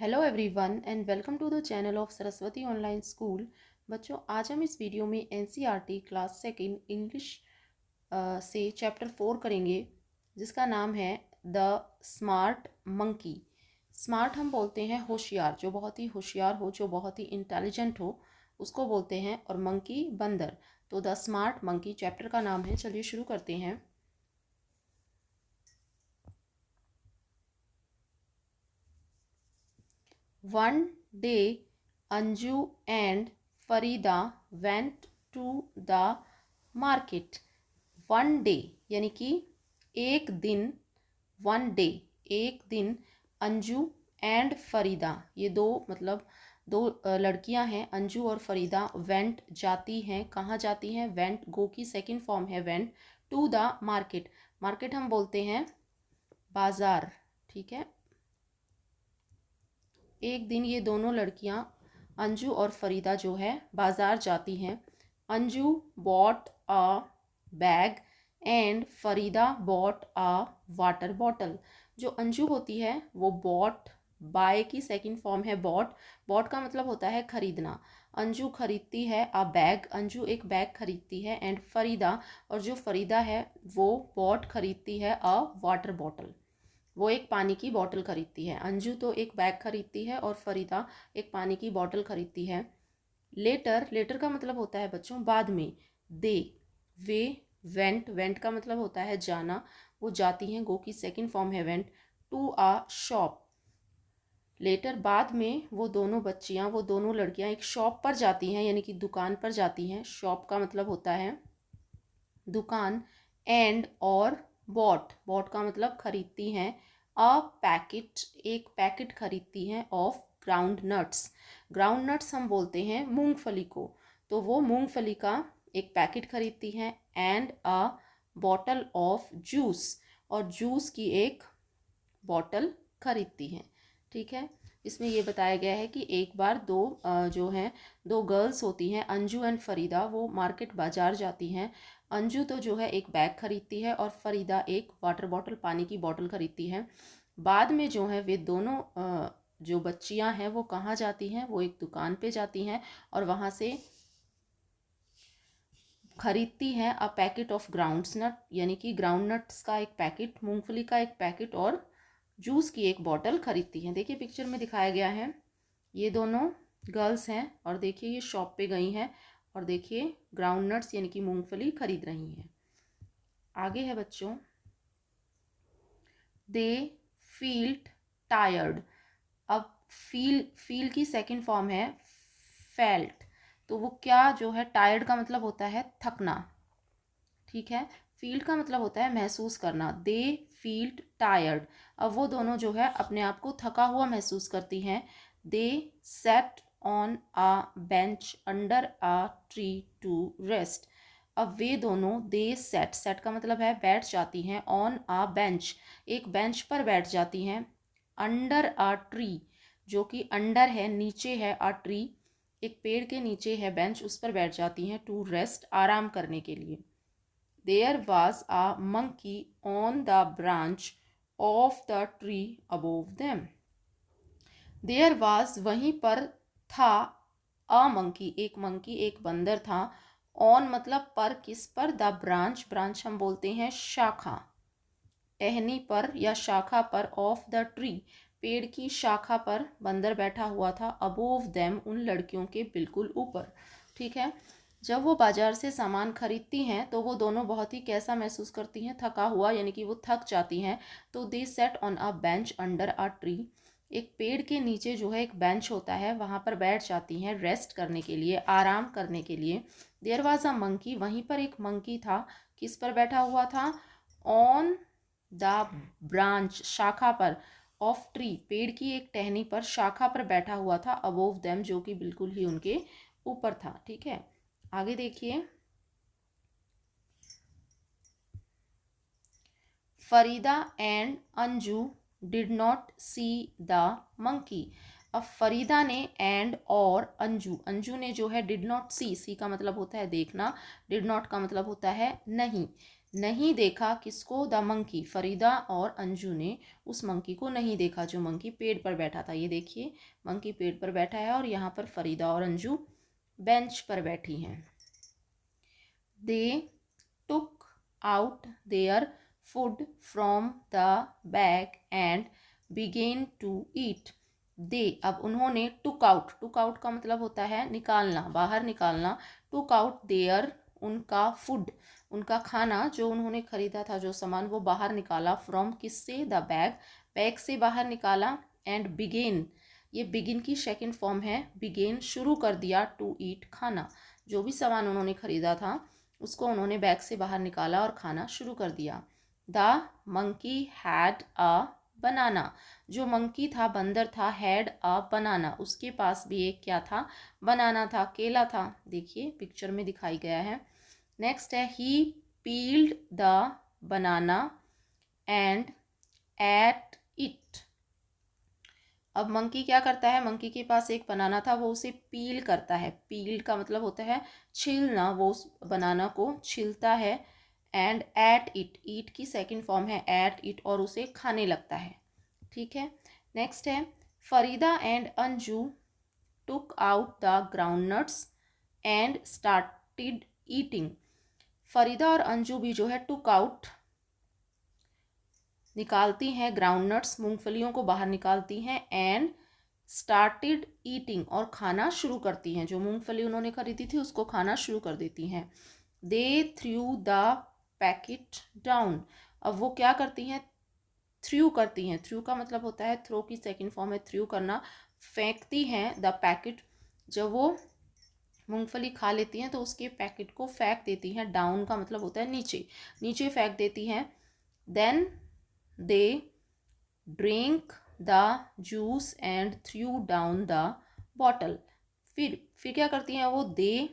Hello everyone and welcome to the channel of Saraswati online school. बच्चों, आज हम इस वीडियो में एनसीईआरटी क्लास सेकंड इंग्लिश से चैप्टर 4 करेंगे, जिसका नाम है द स्मार्ट मंकी। स्मार्ट हम बोलते हैं होशियार, जो बहुत ही होशियार हो, जो बहुत ही इंटेलिजेंट हो, उसको बोलते हैं, और मंकी बंदर। तो द स्मार्ट मंकी चैप्टर का नाम है। चलिए शुरू करते हैं। One day, Anju and Farida went to the market. One day यानी कि एक दिन, वन डे एक दिन, अंजू एंड फरीदा, ये दो मतलब दो लड़कियां हैं, अंजू और फरीदा, वेंट जाती हैं। कहाँ जाती हैं? वेंट गो की सेकंड फॉर्म है went, to the market. Market हम बोलते हैं बाजार, ठीक है। एक दिन ये दोनों लड़कियां, अंजू और फरीदा, जो है बाज़ार जाती हैं। Anju bought a bag and Farida bought a water bottle. जो अंजू होती है वो बॉट, बाय की सेकंड फॉर्म है बॉट। बॉट का मतलब होता है खरीदना। अंजू खरीदती है अ बैग, अंजू एक बैग खरीदती है, एंड फरीदा, और जो फरीदा है वो बॉट खरीदती है अ वाटर बॉटल, वो एक पानी की बोतल खरीदती है। अंजू तो एक बैग खरीदती है और फरीदा एक पानी की बोतल खरीदती है। लेटर, लेटर का मतलब होता है बच्चों बाद में। दे, वे, वेंट, वेंट का मतलब होता है जाना, वो जाती हैं, गो की सेकंड फॉर्म है went, to a shop. Later बाद में वो दोनों बच्चियां, वो दोनों लड़कियां एक शॉप पर जाती हैं, यानी कि दुकान पर जाती हैं। शॉप का मतलब होता है दुकान। एंड और बॉट, बॉट का मतलब खरीदती हैं। अ पैकेट, एक पैकेट खरीदती हैं of ground nuts. Ground nuts हम बोलते हैं मूंगफली को, तो वो मूंगफली का एक पैकेट खरीदती हैं। And a bottle of juice, और जूस की एक बॉटल खरीदती हैं, ठीक है। इसमें ये बताया गया है कि एक बार दो जो हैं, दो गर्ल्स होती हैं, अंजू एंड फरीदा, वो मार्केट बाजार जाती हैं। अंजू तो जो है एक बैग खरीदती है और फरीदा एक वाटर बॉटल, पानी की बॉटल खरीदती है। बाद में जो है वे दोनों जो बच्चियां हैं वो कहाँ जाती हैं? वो एक दुकान पे जाती हैं और वहाँ से खरीदती हैं अ पैकेट ऑफ ग्राउंड्स नट, यानी कि ग्राउंड नट्स का एक पैकेट, मूंगफली का एक पैकेट और जूस की एक बॉटल खरीदती हैं। देखिए पिक्चर में दिखाया गया है, ये दोनों गर्ल्स हैं और देखिए ये शॉप पे गई हैं और देखिए ग्राउंड नट्स यानी कि मूंगफली खरीद रही हैं। आगे है बच्चों, दे फील्ड टायर्ड। अब फील की सेकंड फॉर्म है फेल्ट, तो वो क्या जो है, टायर्ड का मतलब होता है थकना, ठीक है। फील्ड का मतलब होता है महसूस करना। दे फील्ड टायर्ड, अब वो दोनों जो है अपने आप को थका हुआ महसूस करती हैं। They sat on a bench under a tree to rest. अब वे दोनों, दे सेट, सेट का मतलब है बैठ जाती हैं, ऑन आ बेंच, एक बेंच पर बैठ जाती हैं, अंडर आ ट्री, जो कि अंडर है, नीचे है, आ ट्री, एक पेड़ के नीचे है बेंच, उस पर बैठ जाती हैं, टू रेस्ट, आराम करने के लिए। There was a monkey on the branch of the tree above them. There was, वहीं पर था, a monkey, एक monkey, एक बंदर था। on मतलब पर, किस पर? the branch, branch हम बोलते हैं शाखा, टहनी पर या शाखा पर, ऑफ द ट्री, पेड़ की शाखा पर बंदर बैठा हुआ था। अबोव देम, उन लड़कियों के बिल्कुल ऊपर, ठीक है। जब वो बाजार से सामान खरीदती हैं तो वो दोनों बहुत ही कैसा महसूस करती हैं? थका हुआ, यानी कि वो थक जाती हैं। तो they sat on a bench under a tree, एक पेड़ के नीचे जो है एक बेंच होता है, वहाँ पर बैठ जाती हैं रेस्ट करने के लिए, आराम करने के लिए। देयर वाज अ मंकी, वहीं पर एक मंकी था, किस पर बैठा हुआ था? ऑन द ब्रांच, शाखा पर, ऑफ ट्री, पेड़ की एक टहनी पर, शाखा पर बैठा हुआ था। अबोव देम, जो कि बिल्कुल ही उनके ऊपर था, ठीक है। आगे देखिए, Farida and Anju did not see the monkey. अब फरीदा ने एंड और अंजू, अंजू ने जो है डिड नॉट सी, सी का मतलब होता है देखना, डिड नॉट का मतलब होता है नहीं, नहीं देखा किसको, द मंकी, फरीदा और अंजू ने उस मंकी को नहीं देखा जो मंकी पेड़ पर बैठा था। ये देखिए मंकी पेड़ पर बैठा है और यहाँ पर फरीदा और अंजू बेंच पर बैठी हैं। They took out their food from the bag and began to eat. They, अब उन्होंने, टुक आउट का मतलब होता है निकालना, बाहर निकालना। टुक आउट देयर, उनका, फूड, उनका खाना जो उन्होंने खरीदा था, जो सामान, वो बाहर निकाला। फ्रॉम, किससे, द बैग, बैग से बाहर निकाला। एंड बिगेन, ये बिगिन की सेकंड फॉर्म है, बिगेन शुरू कर दिया, टू ईट खाना। जो भी सामान उन्होंने खरीदा था उसको उन्होंने बैग से बाहर निकाला और खाना शुरू कर दिया। द मंकी हैड अ बनाना, जो मंकी था, बंदर था, हैड अ बनाना, उसके पास भी एक क्या था, बनाना था, केला था। देखिए पिक्चर में दिखाई गया है। नेक्स्ट है he peeled the banana and ate it. अब मंकी क्या करता है, मंकी के पास एक बनाना था, वो उसे पील करता है। पील का मतलब होता है छीलना, वो उस बनाना को छीलता है। एंड एट इट, ईट की सेकंड फॉर्म है एट इट, और उसे खाने लगता है। ठीक है। नेक्स्ट है Farida and Anju took out the groundnuts and started eating. Farida और अंजू भी जो है टुक आउट, निकालती हैं, ग्राउंडनट्स, मूंगफलियों को बाहर निकालती हैं। एंड स्टार्टेड ईटिंग, और खाना शुरू करती हैं, जो मूंगफली उन्होंने खरीदी थी उसको खाना शुरू कर देती हैं। दे थ्रू द पैकेट डाउन, अब वो क्या करती हैं, थ्रू करती हैं। थ्रू का मतलब होता है, थ्रो की सेकंड फॉर्म है थ्रू करना, फेंकती हैं। द पैकेट, जब वो मूंगफली खा लेती हैं तो उसके पैकेट को फेंक देती हैं। डाउन का मतलब होता है नीचे, नीचे फेंक देती हैं। Then they drink the juice and threw down the bottle. फिर क्या करती हैं वो, दे,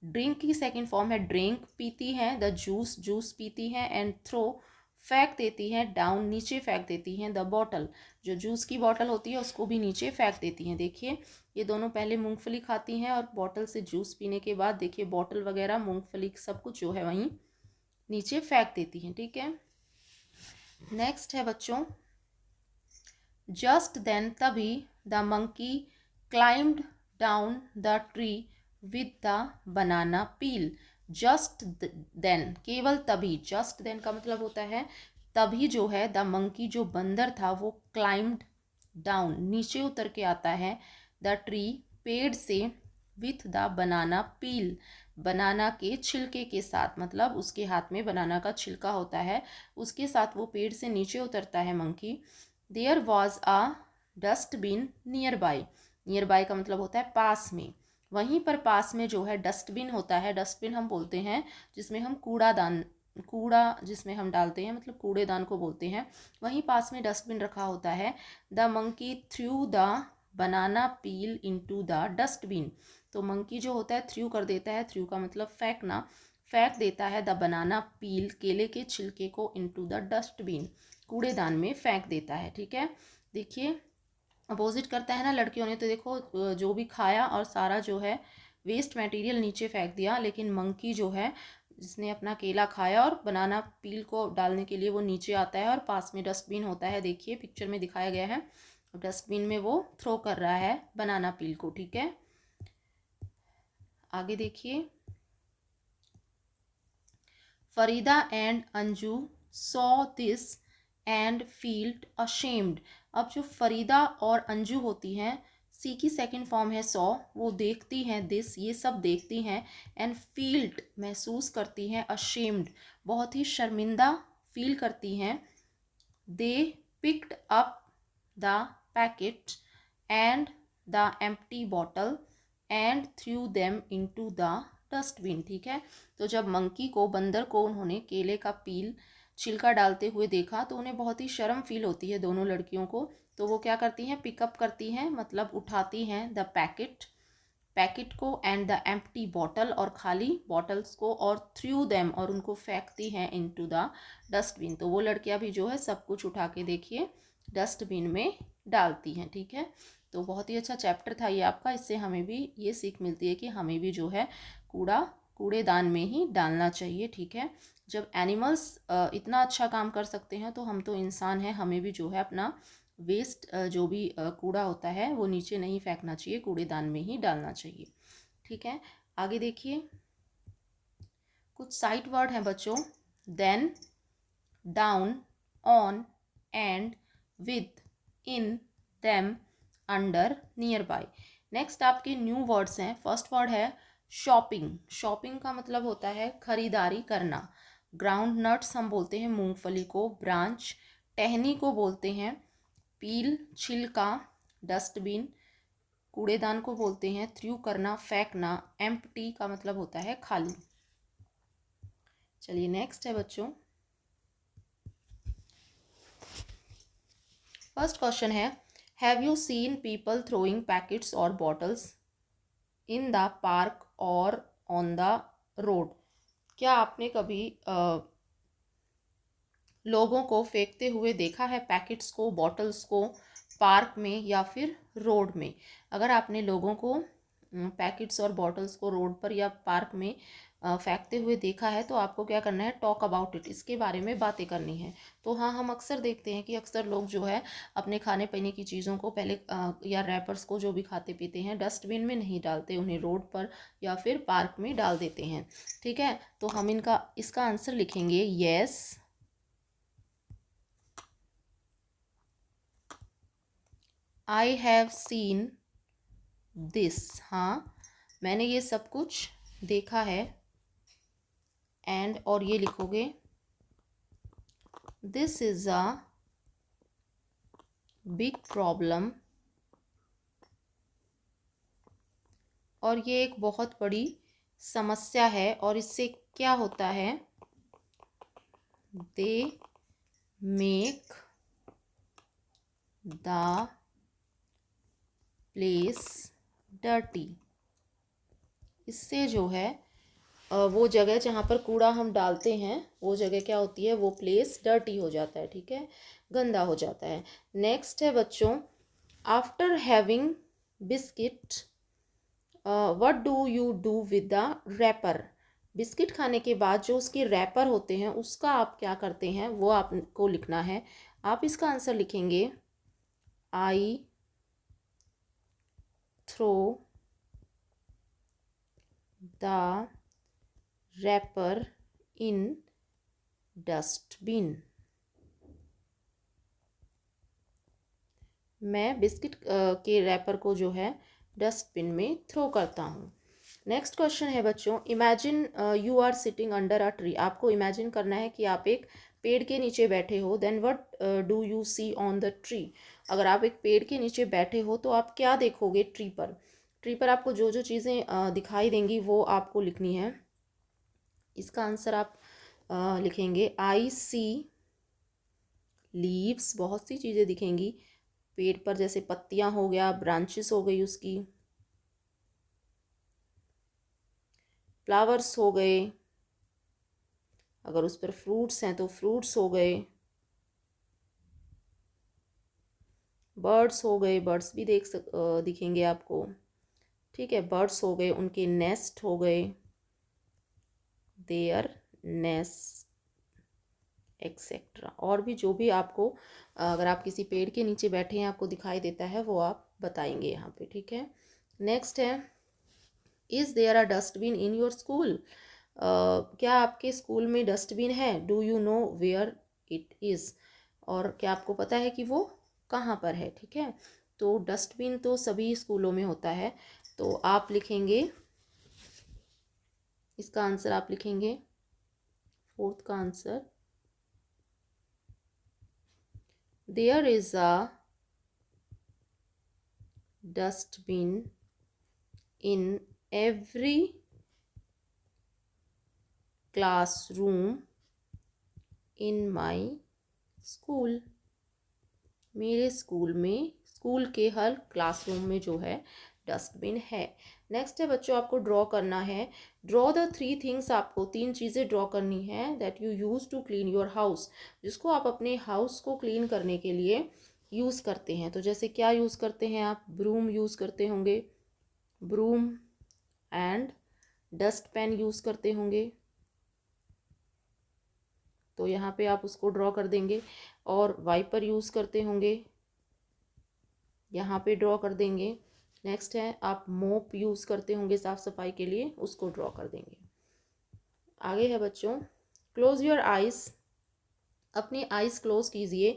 ड्रिंक की सेकंड फॉर्म है ड्रिंक, पीती हैं, द जूस, जूस पीती हैं, एंड थ्रो, फेंक देती हैं, डाउन, नीचे फेंक देती हैं, द बॉटल, जो जूस की बॉटल होती है उसको भी नीचे फेंक देती हैं। देखिए ये दोनों पहले मूंगफली खाती हैं और बॉटल से जूस पीने के बाद देखिए बॉटल वगैरह, मूंगफली, सब कुछ जो है वहीं नीचे फेंक देती हैं। ठीक है। नेक्स्ट है बच्चों, जस्ट देन, तभी, the monkey climbed down the tree with the banana peel. Just then, केवल तभी, जस्ट देन का मतलब होता है तभी जो है, द मंकी, जो बंदर था, वो क्लाइम्ड डाउन, नीचे उतर के आता है, द ट्री, पेड़ से, विथ द बनाना पील, बनाना के छिलके के साथ, मतलब उसके हाथ में बनाना का छिलका होता है, उसके साथ वो पेड़ से नीचे उतरता है monkey. There was a dustbin nearby, nearby का मतलब होता है पास में, वहीं पर पास में जो है डस्टबिन होता है। डस्टबिन हम बोलते हैं जिसमें हम कूड़ादान, कूड़ा जिसमें हम डालते हैं, मतलब कूड़ेदान को बोलते हैं। वहीं पास में डस्टबिन रखा होता है। The monkey through the banana peel into the dustbin, तो मंकी जो होता है थ्रू कर देता है, थ्रू का मतलब फेंकना, फेंक देता है द बनाना पील, केले के छिलके को, इनटू द डस्टबिन, कूड़ेदान में फेंक देता है। ठीक है। देखिए अपोजिट करता है ना, लड़कियों ने तो देखो जो भी खाया और सारा जो है वेस्ट मटेरियल नीचे फेंक दिया, लेकिन मंकी जो है जिसने अपना केला खाया और बनाना पील को डालने के लिए वो नीचे आता है और पास में डस्टबिन होता है। देखिए पिक्चर में दिखाया गया है, डस्टबिन में वो थ्रो कर रहा है बनाना पील को। ठीक है। आगे देखिए, Farida and Anju saw this and field ashamed. अब जो फरीदा और अंजू होती हैं, सी की सेकंड फॉर्म है सॉ, वो देखती हैं, दिस, ये सब देखती हैं, एंड फील्ड, महसूस करती हैं, अशेम्ड, बहुत ही शर्मिंदा फील करती हैं। They picked up the packet and the empty bottle and through them into the dustbin. ठीक है। तो जब मंकी को, बंदर को, उन्होंने केले का पील, छिलका डालते हुए देखा तो उन्हें बहुत ही शर्म फील होती है दोनों लड़कियों को। तो वो क्या करती हैं, पिकअप करती हैं, मतलब उठाती हैं, द पैकेट, पैकेट को, एंड द एम्प्टी बॉटल, और खाली बॉटल्स को, और थ्रू देम, और उनको फेंकती हैं, इनटू द डस्टबिन। तो वो लड़कियां भी जो है सब कुछ उठा के देखिए डस्टबिन में डालती हैं। ठीक है। तो बहुत ही अच्छा चैप्टर था ये आपका, इससे हमें भी ये सीख मिलती है कि हमें भी जो है कूड़ा कूड़ेदान में ही डालना चाहिए। ठीक है। जब एनिमल्स इतना अच्छा काम कर सकते हैं तो हम तो इंसान हैं, हमें भी जो है अपना वेस्ट जो भी कूड़ा होता है वो नीचे नहीं फेंकना चाहिए, कूड़ेदान में ही डालना चाहिए। ठीक है, आगे देखिए, कुछ साइट वर्ड हैं बच्चों। Then, down, on, and, with, in, them, under, nearby. Next आपके न्यू वर्ड्स हैं। फर्स्ट वर्ड है शॉपिंग। शॉपिंग का मतलब होता है खरीदारी करना। ग्राउंड नट्स हम बोलते हैं मूंगफली को। ब्रांच, टहनी को बोलते हैं पील, छिलका। डस्टबिन, कूड़ेदान को बोलते हैं थ्रू करना, फेंकना। एम्प्टी का मतलब होता है खाली। चलिए नेक्स्ट है बच्चों, फर्स्ट क्वेश्चन है, have you seen people throwing packets और बॉटल्स इन द पार्क और ऑन द रोड? क्या आपने कभी लोगों को फेंकते हुए देखा है पैकेट्स को, बॉटल्स को, पार्क में या फिर रोड में? अगर आपने लोगों को पैकेट्स और बॉटल्स को रोड पर या पार्क में फेंकते हुए देखा है तो आपको क्या करना है, टॉक अबाउट इट, इसके बारे में बातें करनी है। तो हाँ, हम अक्सर देखते हैं कि अक्सर लोग जो है अपने खाने पीने की चीज़ों को पहले या रैपर्स को जो भी खाते पीते हैं डस्टबिन में नहीं डालते, उन्हें रोड पर या फिर पार्क में डाल देते हैं। ठीक है, तो हम इसका आंसर लिखेंगे yes, I have seen this. हाँ, मैंने ये सब कुछ देखा है। एंड, और ये लिखोगे this is a big problem, और ये एक बहुत बड़ी समस्या है। और इससे क्या होता है, they make the place dirty. इससे जो है वो जगह जहाँ पर कूड़ा हम डालते हैं वो जगह क्या होती है, वो प्लेस डर्टी हो जाता है। ठीक है, गंदा हो जाता है। नेक्स्ट है बच्चों, after having biscuit what do you do with the wrapper? Biscuit खाने के बाद जो उसके रैपर होते हैं उसका आप क्या करते हैं, वो आपको लिखना है। आप इसका आंसर लिखेंगे I throw the wrapper in dustbin. मैं बिस्किट के रैपर को जो है डस्टबिन में थ्रो करता हूँ। नेक्स्ट क्वेश्चन है बच्चों, imagine you are sitting under a tree. आपको इमेजिन करना है कि आप एक पेड़ के नीचे बैठे हो। Then what do you see on the tree? अगर आप एक पेड़ के नीचे बैठे हो तो आप क्या देखोगे ट्री पर? ट्री पर आपको जो जो चीज़ें दिखाई देंगी वो आपको लिखनी है। इसका आंसर आप लिखेंगे आई सी लीव्स। बहुत सी चीज़ें दिखेंगी पेड़ पर, जैसे पत्तियां हो गया, ब्रांचेस हो गई उसकी, फ्लावर्स हो गए, अगर उस पर फ्रूट्स हैं तो फ्रूट्स हो गए, बर्ड्स हो गए, बर्ड्स भी दिखेंगे आपको। ठीक है, बर्ड्स हो गए, उनके नेस्ट हो गए, देयर नेस्ट एक्सेट्रा। और भी जो भी आपको अगर आप किसी पेड़ के नीचे बैठे हैं आपको दिखाई देता है वो आप बताएंगे यहाँ पे। ठीक है, नेक्स्ट है, is there a dustbin in your school? क्या आपके स्कूल में डस्टबिन है? Do you know where it is? और क्या आपको पता है कि वो कहाँ पर है? ठीक है, तो डस्टबिन तो सभी स्कूलों में होता है। तो आप लिखेंगे, इसका आंसर आप लिखेंगे, फोर्थ का answer, there is a dustbin in every classroom in my school. मेरे स्कूल में, स्कूल के हर क्लासरूम में जो है डस्टबिन है। नेक्स्ट है बच्चों, आपको ड्रॉ करना है। ड्रॉ द थ्री थिंग्स, आपको तीन चीज़ें ड्रॉ करनी है that you use to clean your house, जिसको आप अपने हाउस को क्लीन करने के लिए यूज़ करते हैं। तो जैसे क्या यूज़ करते हैं आप? ब्रूम यूज़ करते होंगे, broom, and dustpan use करते होंगे, तो यहाँ पे आप उसको ड्रॉ कर देंगे, और वाइपर यूज़ करते होंगे, यहाँ पे ड्रॉ कर देंगे। नेक्स्ट है आप मोप यूज़ करते होंगे साफ़ सफाई के लिए, उसको ड्रॉ कर देंगे। आगे है बच्चों, क्लोज योर आइज़, अपनी आइज़ क्लोज कीजिए,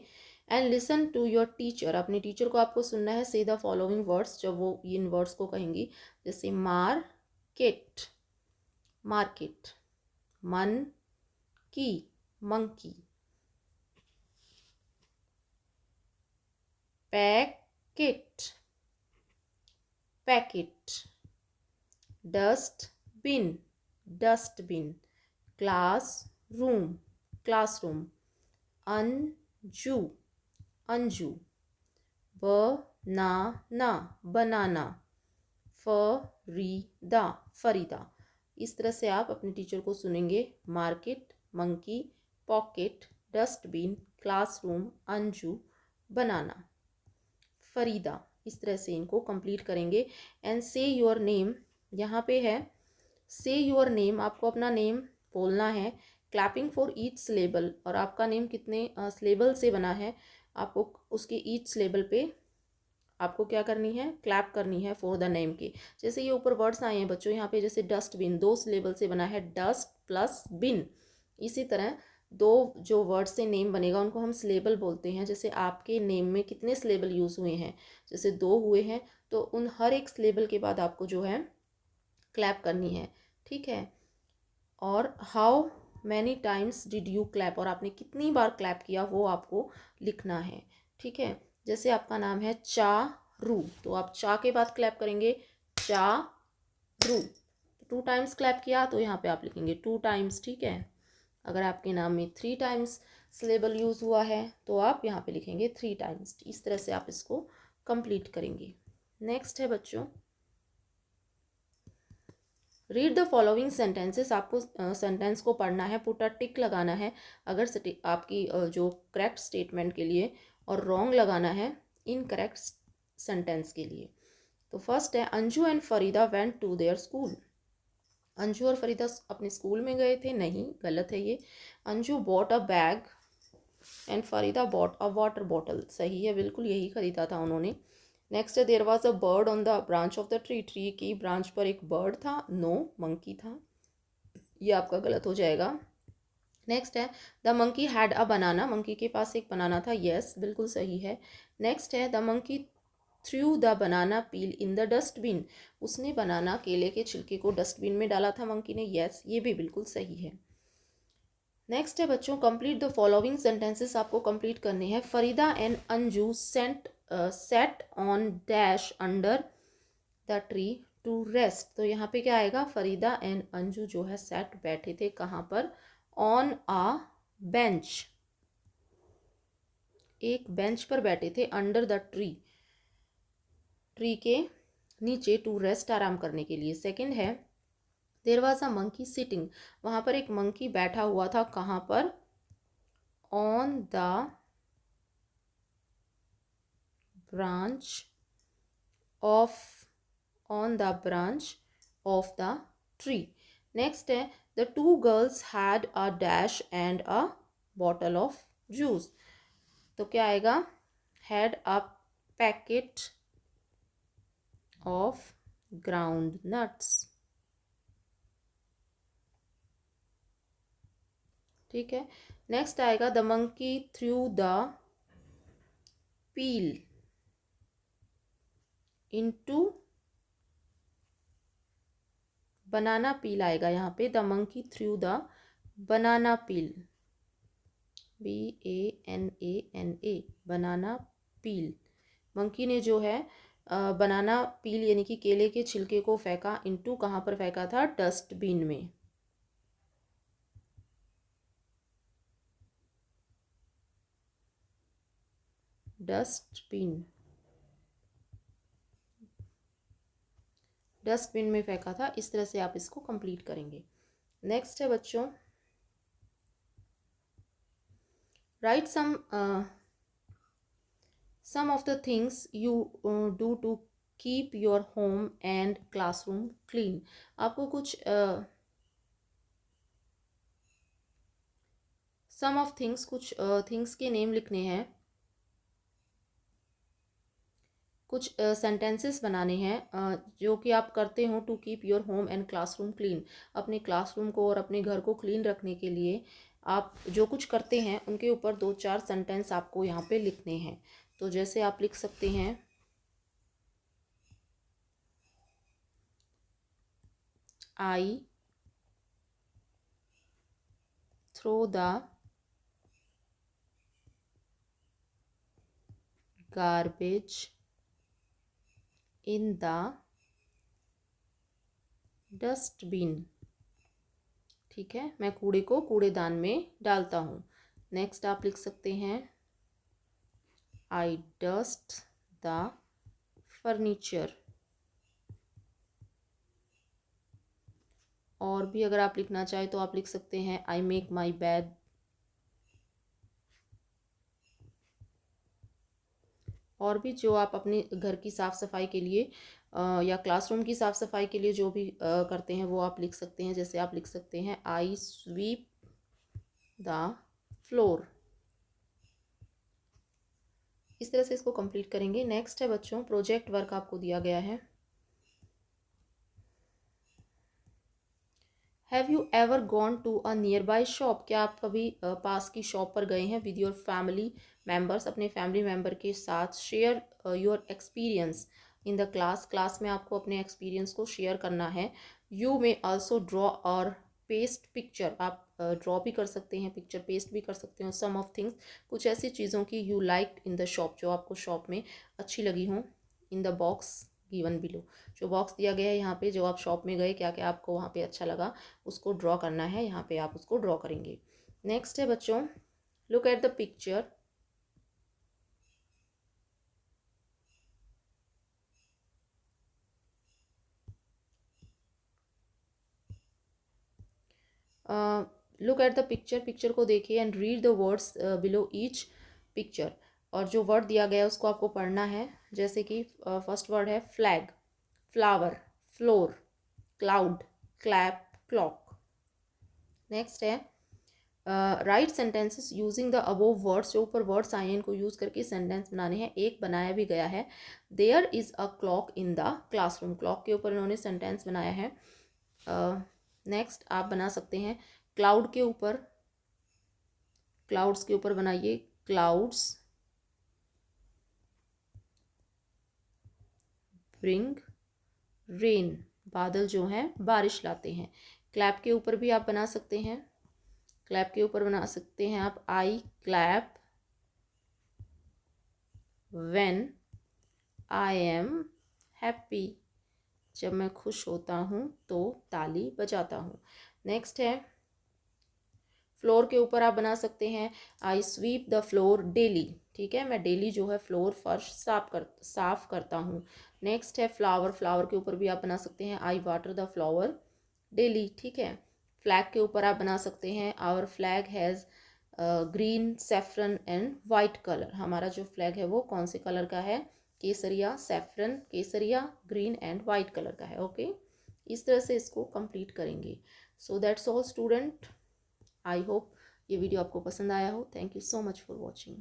and listen to your teacher, अपने टीचर को आपको सुनना है। से द फॉलोइंग वर्ड्स, जब वो इन वर्ड्स को कहेंगी, जैसे market, market, monkey, monkey, packet, packet, dustbin, dustbin, classroom, classroom, Anju, Anju, banana, banana, Farida, Farida. इस तरह से आप अपने टीचर को सुनेंगे। Market, monkey, pocket, dustbin, classroom, Anju, banana, Farida. इस तरह से इनको कंप्लीट करेंगे। एंड से योर नेम, यहाँ पे है से योर नेम, आपको अपना नेम बोलना है। क्लैपिंग फॉर ईच सिलेबल, और आपका नेम कितने सिलेबल से बना है, आपको उसके ईच सिलेबल पे आपको क्या करनी है, क्लैप करनी है फॉर द नेम के। जैसे ये ऊपर वर्ड्स आए हैं बच्चों, यहाँ पे जैसे डस्टबिन 2 सिलेबल से बना है, डस्ट प्लस बिन। इसी तरह 2 जो वर्ड से नेम बनेगा उनको हम सिलेबल बोलते हैं। जैसे आपके नेम में कितने सिलेबल यूज़ हुए हैं, जैसे 2 हुए हैं, तो उन हर एक सिलेबल के बाद आपको जो है क्लैप करनी है, ठीक है। और how many times did you clap, और आपने कितनी बार क्लैप किया वो आपको लिखना है, ठीक है। जैसे आपका नाम है चारू, तो आप चा के बाद क्लैप करेंगे, चारू। 2 टाइम्स क्लैप किया तो यहाँ पे आप लिखेंगे 2 टाइम्स, ठीक है। अगर आपके नाम में 3 टाइम्स सिलेबल यूज़ हुआ है तो आप यहाँ पे लिखेंगे 3 टाइम्स। इस तरह से आप इसको कंप्लीट करेंगे। नेक्स्ट है बच्चों, रीड द फॉलोइंग सेंटेंसेस, आपको सेंटेंस को पढ़ना है, पुट अ टिक लगाना है अगर आपकी जो करेक्ट स्टेटमेंट के लिए, और रॉन्ग लगाना है इनकरेक्ट सेंटेंस के लिए। तो फर्स्ट है, Anju and Farida went to their school. Anju और फरीदा अपने स्कूल में गए थे, नहीं, गलत है ये। Anju bought a bag and Farida bought a water bottle, सही है, बिल्कुल यही खरीदा था उन्होंने। नेक्स्ट है, there was a bird on the branch of the tree, tree की ब्रांच पर एक बर्ड था, नो, मंकी था, ये आपका गलत हो जाएगा। नेक्स्ट है, the monkey had a banana, monkey के पास एक बनाना था, यस, बिल्कुल सही है। नेक्स्ट है, the monkey through the banana peel in the dustbin, उसने बनाना केले के छिलके को डस्टबिन में डाला था मंकी ने, यस, ये भी बिल्कुल सही है। नेक्स्ट है बच्चों, कंप्लीट द फॉलोइंग सेंटेंसेस, आपको कंप्लीट करने हैं। Farida and Anju sat on dash under the tree to rest, तो यहाँ पे क्या आएगा, फरीदा एंड अंजू जो है सेट बैठे थे कहाँ पर, ऑन आ बेंच, एक बेंच पर बैठे थे, अंडर द ट्री, ट्री के नीचे, टू रेस्ट आराम करने के लिए। सेकंड है, there was a monkey sitting, वहाँ पर एक मंकी बैठा हुआ था, कहाँ पर, on the branch of on the branch of the tree. Next है, the two girls had a dash and a bottle of juice, तो क्या आएगा, had a packet of ground nuts, ठीक है। नेक्स्ट आएगा, the monkey through the peel into, बनाना पील आएगा यहाँ पे, the monkey through the banana peel, BANANA, banana peel, monkey ने जो है बनाना पील यानी कि केले के छिलके को फेंका, इनटू कहाँ पर फेंका था, डस्टबिन में। डस्टबिन, डस्टबिन में फेंका था। इस तरह से आप इसको कंप्लीट करेंगे। नेक्स्ट है बच्चों, right some of the things you do to keep your home and classroom clean, आपको कुछ सम ऑफ थिंग्स, कुछ थिंग्स के नेम लिखने हैं, कुछ सेंटेंसेस बनाने हैं जो कि आप करते हो to keep your home and classroom clean. अपने क्लासरूम को और अपने घर को क्लीन रखने के लिए आप जो कुछ करते हैं उनके ऊपर 2-4 सेंटेंस आपको यहाँ पे लिखने हैं। तो जैसे आप लिख सकते हैं, I throw the garbage in the dustbin. ठीक है, मैं कूड़े को कूड़ेदान में डालता हूँ। नेक्स्ट आप लिख सकते हैं, आई डस्ट द फर्नीचर। और भी अगर आप लिखना चाहें तो आप लिख सकते हैं, आई मेक माई बेड। और भी जो आप अपने घर की साफ़ सफाई के लिए या क्लासरूम की साफ़ सफाई के लिए जो भी करते हैं वो आप लिख सकते हैं। जैसे आप लिख सकते हैं, आई स्वीप द फ्लोर। इस तरह से इसको कंप्लीट करेंगे। नेक्स्ट है बच्चों, प्रोजेक्ट वर्क आपको दिया गया है। Have you ever gone to a nearby shop? क्या आप कभी पास की शॉप पर गए हैं? विद योर फैमिली मेम्बर्स, अपने फैमिली मेम्बर के साथ। Share your experience in the class. Class में आपको अपने एक्सपीरियंस को शेयर करना है। यू मे आल्सो ड्रॉ और पेस्ट पिक्चर। आप ड्रॉ भी कर सकते हैं, पिक्चर पेस्ट भी कर सकते हो। सम ऑफ थिंग्स, कुछ ऐसी चीज़ों की you like in the shop, जो आपको शॉप में अच्छी लगी हों। In the box given below, जो बॉक्स दिया गया है यहाँ पे, जो आप शॉप में गए, क्या क्या आपको वहाँ पे अच्छा लगा उसको ड्रॉ करना है। यहाँ पे आप उसको ड्रॉ करेंगे। नेक्स्ट है बच्चों, look at the picture. Look at the picture, picture को देखिए and read the words below each picture. और जो वर्ड दिया गया है उसको आपको पढ़ना है। जैसे कि फर्स्ट वर्ड है flag, flower, floor, cloud, clap, clock. Next है write sentences using the above words. जो ऊपर वर्ड्स आए हैं इनको यूज़ करके सेंटेंस बनाने हैं। एक बनाया भी गया है, there is a clock in the classroom. Clock के ऊपर इन्होंने सेंटेंस बनाया है। नेक्स्ट आप बना सकते हैं क्लाउड के ऊपर, क्लाउड्स के ऊपर बनाइए, क्लाउड्स ब्रिंग रेन। बादल जो हैं बारिश लाते हैं। क्लैप के ऊपर भी आप बना सकते हैं, क्लैप के ऊपर बना सकते हैं आप, I clap when I am happy. जब मैं खुश होता हूँ तो ताली बजाता हूँ। नेक्स्ट है फ्लोर के ऊपर आप बना सकते हैं, आई स्वीप द फ्लोर डेली। ठीक है, मैं डेली जो है फ्लोर फर्श साफ करता हूँ। नेक्स्ट है फ्लावर, फ्लावर के ऊपर भी आप बना सकते हैं, I water the flower daily. ठीक है, फ्लैग के ऊपर आप बना सकते हैं, our flag has green, saffron and white colour. हमारा जो फ्लैग है वो कौन से कलर का है? केसरिया, सैफरन, केसरिया, ग्रीन एंड वाइट कलर का है। ओके, इस तरह से इसको कंप्लीट करेंगे। So that's all student, I hope ये वीडियो आपको पसंद आया हो। Thank you so much for watching.